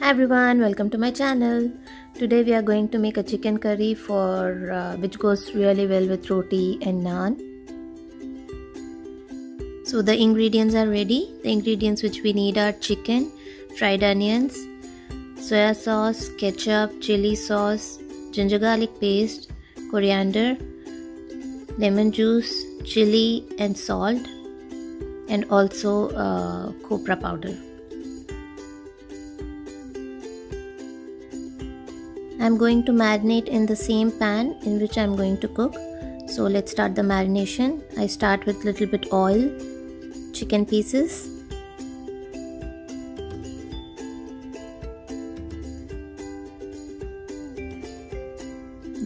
Hi everyone, welcome to my channel. Today we are going to make a chicken curry which goes really well with roti and naan. So the ingredients are ready. The ingredients which we need are chicken, fried onions, soya sauce, ketchup, chili sauce, ginger garlic paste, coriander, lemon juice, chili and salt, and also copra powder. I'm going to marinate in the same pan in which I'm going to cook. So let's start the marination. I start with little bit oil, chicken pieces,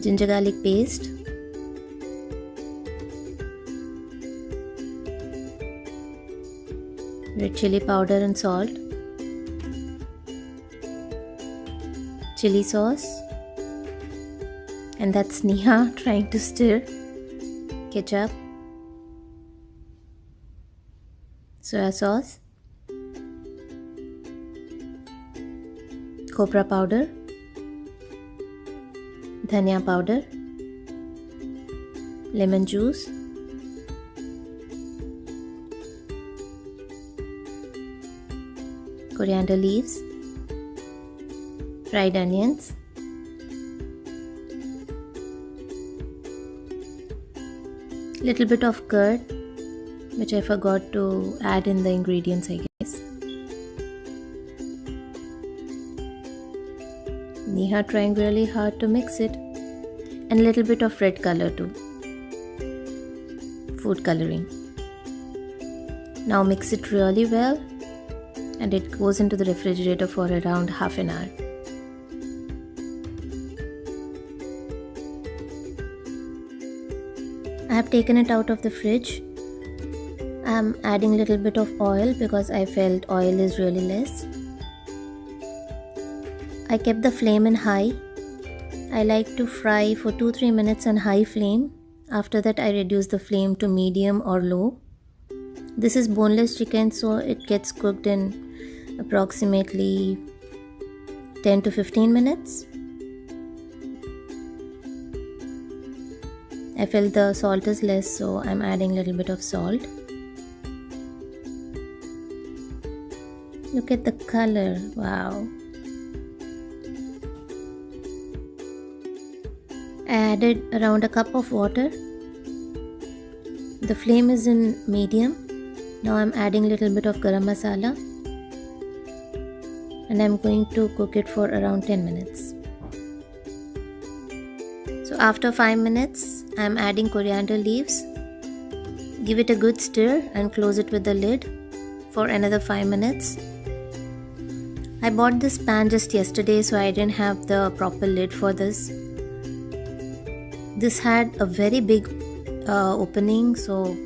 ginger garlic paste, red chili powder and salt, chili sauce, and that's Neha trying to stir, ketchup, soya sauce, copra powder, dhania powder, lemon juice, coriander leaves, fried onions, little bit of curd, which I forgot to add in the ingredients, I guess. Neha trying really hard to mix it, and little bit of red color too, food coloring. Now mix it really well, and it goes into the refrigerator for around half an hour. I have taken it out of the fridge. I'm adding a little bit of oil because I felt oil is really less. I kept the flame in high. I like to fry for 2-3 minutes on high flame. After that I reduce the flame to medium or low. This is boneless chicken, so it gets cooked in approximately 10 to 15 minutes. I felt the salt is less, so I'm adding a little bit of salt. Look at the color, wow. I added around a cup of water. The flame is in medium. Now I'm adding a little bit of garam masala, and I'm going to cook it for around 10 minutes. So after 5 minutes, I'm adding coriander leaves. Give it a good stir and close it with the lid for another 5 minutes. I bought this pan just yesterday, so I didn't have the proper lid for this. This had a very big opening, so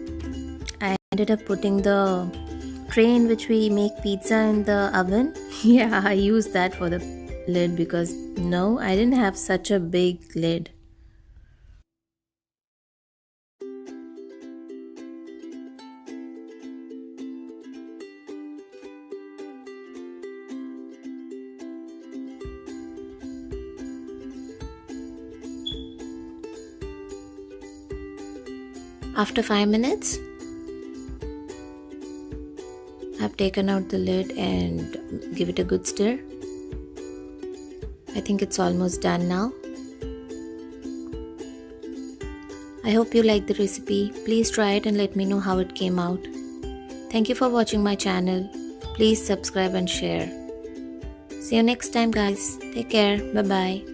I ended up putting the tray in which we make pizza in the oven. Yeah, I used that for the lid because no, I didn't have such a big lid. After 5 minutes, I've taken out the lid and give it a good stir. I think it's almost done now. I hope you like the recipe. Please try it and let me know how it came out. Thank you for watching my channel. Please subscribe and share. See you next time, guys. Take care. Bye-bye.